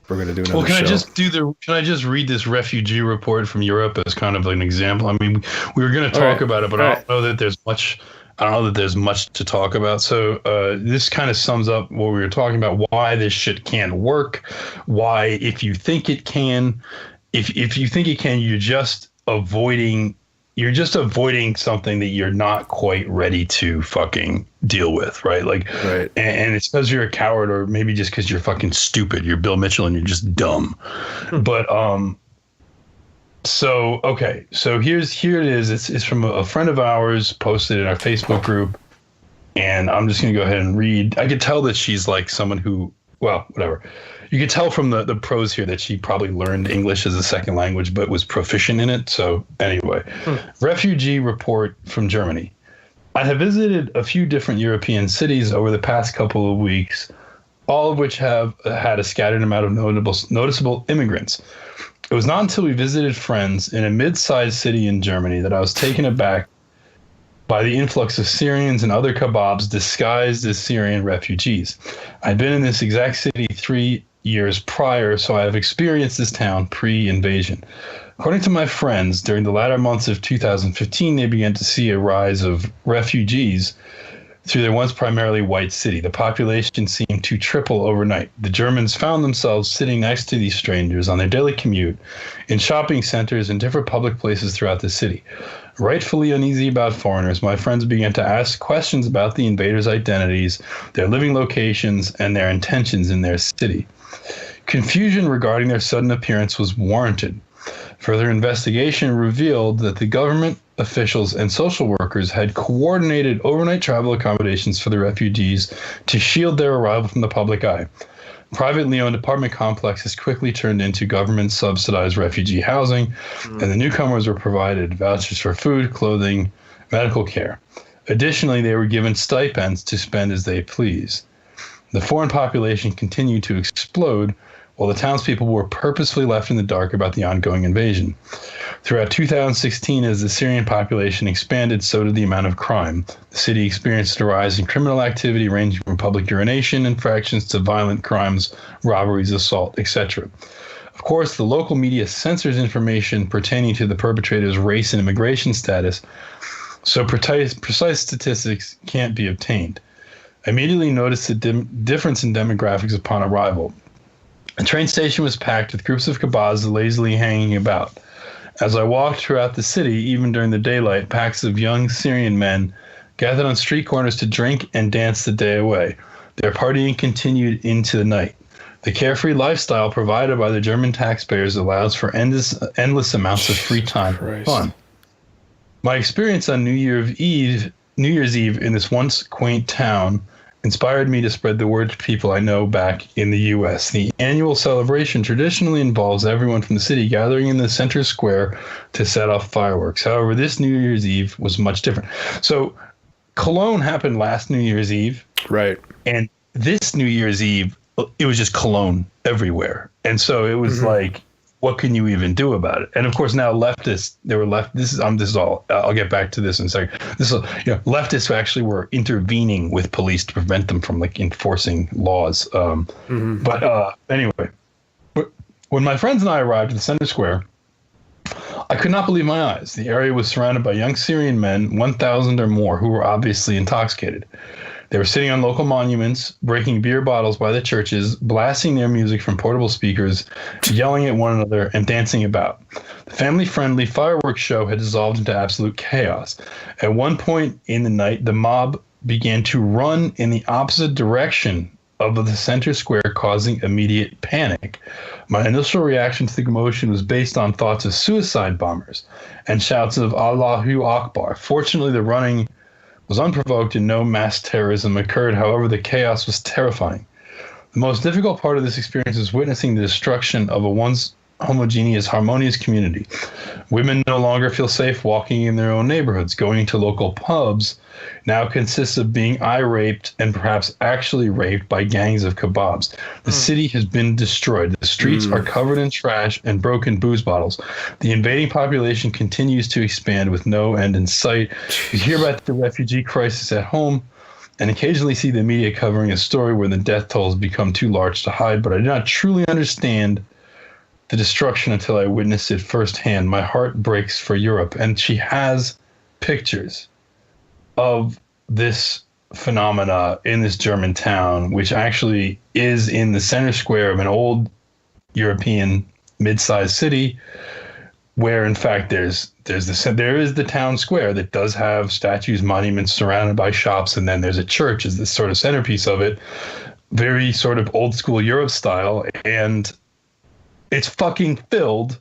we're going to do another Well, show. can I just read this refugee report from Europe as kind of like an example? I mean, we were going to talk about it, but I don't know that there's much. I don't know that there's much to talk about. So this kind of sums up what we were talking about: why this shit can't work. Why, if you think it can, if you think it can, you're just avoiding something that you're not quite ready to fucking deal with, right? Like, right. And it's because you're a coward, or maybe just because you're fucking stupid. You're Bill Mitchell and you're just dumb. But so here it is. It's from a friend of ours, posted in our Facebook group, and I'm just gonna go ahead and read. I could tell that she's like someone who, well, whatever. You could tell from the prose here that she probably learned English as a second language, but was proficient in it. So anyway, refugee report from Germany. I have visited a few different European cities over the past couple of weeks, all of which have had a scattered amount of noticeable immigrants. It was not until we visited friends in a mid-sized city in Germany that I was taken aback by the influx of Syrians and other kebabs disguised as Syrian refugees. I'd been in this exact city 3 years prior, so I have experienced this town pre-invasion. According to my friends, during the latter months of 2015, they began to see a rise of refugees through their once primarily white city. The population seemed to triple overnight. The Germans found themselves sitting next to these strangers on their daily commute in shopping centers and different public places throughout the city. Rightfully uneasy about foreigners, my friends began to ask questions about the invaders' identities, their living locations, and their intentions in their city. Confusion regarding their sudden appearance was warranted. Further investigation revealed that the government officials and social workers had coordinated overnight travel accommodations for the refugees to shield their arrival from the public eye. Privately owned apartment complexes quickly turned into government-subsidized refugee housing, and the newcomers were provided vouchers for food, clothing, medical care. Additionally, they were given stipends to spend as they please. The foreign population continued to explode, while the townspeople were purposefully left in the dark about the ongoing invasion. Throughout 2016, as the Syrian population expanded, so did the amount of crime. The city experienced a rise in criminal activity ranging from public urination infractions to violent crimes, robberies, assault, etc. Of course, the local media censors information pertaining to the perpetrators' race and immigration status, so precise statistics can't be obtained. I immediately noticed the difference in demographics upon arrival. The train station was packed with groups of kebabs lazily hanging about. As I walked throughout the city, even during the daylight, packs of young Syrian men gathered on street corners to drink and dance the day away. Their partying continued into the night. The carefree lifestyle provided by the German taxpayers allows for endless amounts of free time and fun. My experience on New Year's Eve in this once quaint town inspired me to spread the word to people I know back in the U.S. The annual celebration traditionally involves everyone from the city gathering in the center square to set off fireworks. However, this New Year's Eve was much different. So Cologne happened last New Year's Eve. Right. And this New Year's Eve, it was just Cologne everywhere. And so it was like, what can you even do about it? And of course, now leftists, this is all, I'll get back to this in a second. Leftists actually were intervening with police to prevent them from like enforcing laws. But anyway, when my friends and I arrived at the center square, I could not believe my eyes. The area was surrounded by young Syrian men, 1,000 or more, who were obviously intoxicated. They were sitting on local monuments, breaking beer bottles by the churches, blasting their music from portable speakers, yelling at one another, and dancing about. The family-friendly fireworks show had dissolved into absolute chaos. At one point in the night, the mob began to run in the opposite direction of the center square, causing immediate panic. My initial reaction to the commotion was based on thoughts of suicide bombers and shouts of Allahu Akbar. Fortunately, the running was unprovoked and no mass terrorism occurred. However, the chaos was terrifying. The most difficult part of this experience was witnessing the destruction of a once homogeneous, harmonious community. Women no longer feel safe walking in their own neighborhoods. Going to local pubs now consists of being eye-raped and perhaps actually raped by gangs of kebabs. The city has been destroyed. The streets are covered in trash and broken booze bottles. The invading population continues to expand with no end in sight. We hear about the refugee crisis at home. and occasionally see the media covering a story where the death tolls become too large to hide, but I do not truly understand the destruction until I witnessed it firsthand. My heart breaks for Europe. And she has pictures of this phenomena in this German town, which actually is in the center square of an old European mid-sized city, where in fact there is the town square that does have statues, monuments surrounded by shops, and then there's a church as this sort of centerpiece of it, very sort of old school Europe style, and it's fucking filled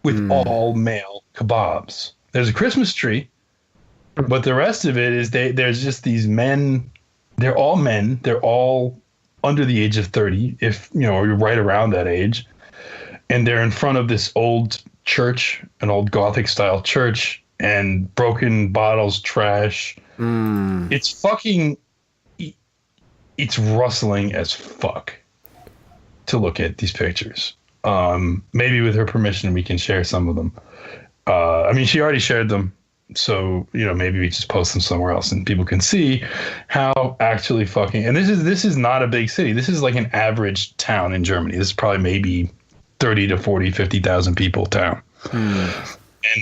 with all male kebabs. There's a Christmas tree, but the rest of it is there's just these men. They're all men. They're all under the age of 30, if or right around that age, and they're in front of this old church, an old Gothic style church, and broken bottles, trash. It's fucking. It's rustling as fuck to look at these pictures. Maybe with her permission, we can share some of them. I mean, she already shared them, so maybe we just post them somewhere else and people can see how actually fucking. And this is not a big city. This is like an average town in Germany. This is probably maybe 30 to 40, 50,000 people town. And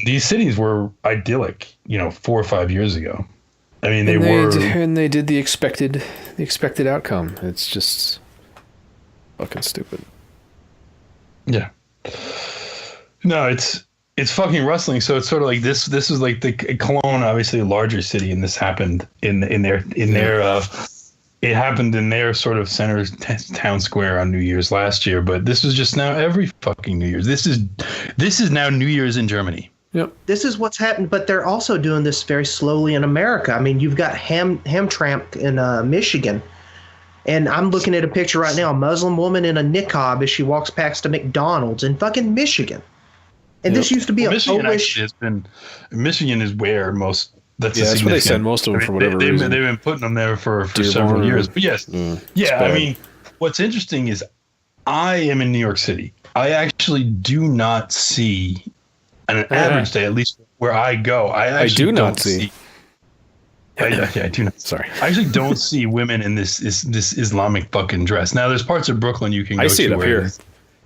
these cities were idyllic, 4 or 5 years ago. I mean, they did the expected outcome. It's just fucking stupid. Yeah. No, it's fucking rustling. So it's sort of like this is like the Cologne, obviously a larger city, and this happened in their it happened in their sort of center town square on New Year's last year, but this is just now every fucking New Year's. This is now New Year's in Germany. Yep. This is what's happened, but they're also doing this very slowly in America. I mean, you've got Hamtramck in Michigan. And I'm looking at a picture right now, a Muslim woman in a niqab as she walks past a McDonald's in fucking Michigan. And this used to be Michigan Polish. Michigan is where most. That's what they send most of them for whatever reason. They've been putting them there for several years. But yes, I mean, what's interesting is I am in New York City. I actually do not see on an average day, at least where I go. I do not see. I do not. Sorry. I actually don't see women in this Islamic fucking dress. Now, there's parts of Brooklyn you can go to. I see it up here.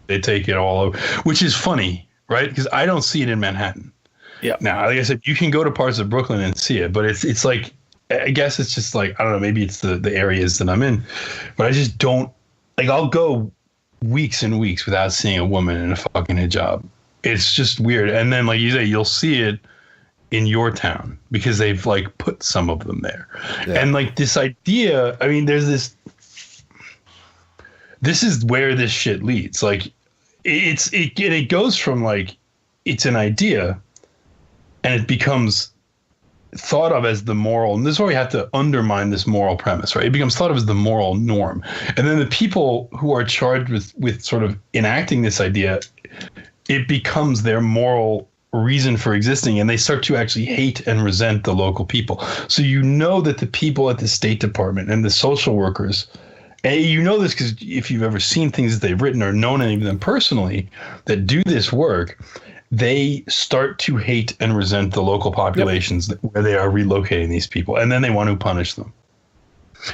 They take it all over, which is funny, right? Because I don't see it in Manhattan. Yeah. Now, like I said, you can go to parts of Brooklyn and see it, but it's like, I guess it's just like, I don't know, maybe it's the areas that I'm in, but I just don't, like, I'll go weeks and weeks without seeing a woman in a fucking hijab. It's just weird. And then, like you say, you'll see it in your town because they've like put some of them there. Yeah. And like this idea, I mean, this is where this shit leads. Like it goes from like, it's an idea and it becomes thought of as the moral. And this is why we have to undermine this moral premise, right? It becomes thought of as the moral norm. And then the people who are charged with sort of enacting this idea, it becomes their moral reason for existing, and they start to actually hate and resent the local people. So that the people at the State Department and the social workers, and this because if you've ever seen things that they've written or known any of them personally that do this work, they start to hate and resent the local populations where they are relocating these people, and then they want to punish them.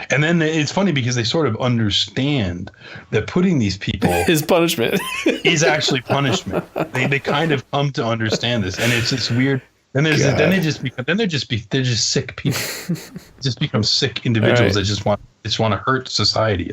And then it's funny because they sort of understand that putting these people is punishment is actually punishment. They kind of come to understand this, and it's this weird. They're just sick people. Just become sick individuals that just want to hurt society.